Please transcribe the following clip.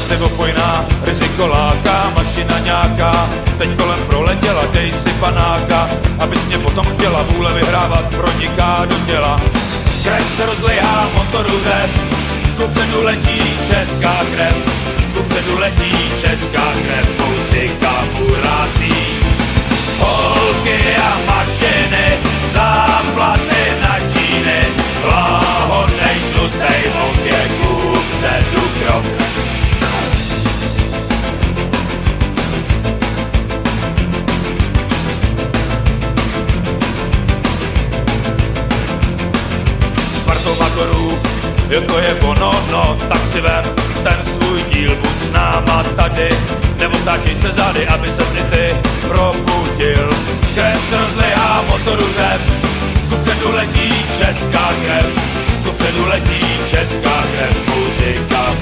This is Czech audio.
nebo pojná, riziko láká, mašina nějaká, teď kolem proletěla, dej si panáka, abys mě potom chtěla, vůle vyhrávat proniká do těla. Krev se rozlejá, motoru řev, kupředu letí česká krev, kupředu letí česká krev, muzika burácí. Holky a mašiny, záplatny na číny, láhodnej žlutej vlk kupředu krok. Spartomatorů, jo to je ono, no, tak si vem ten svůj díl, buď s náma tady, nebo táčej se zády, aby ses i ty probudil. Krev se rozlejá, motoru řev, kupředu letí česká krev, kupředu letí česká krev, muzika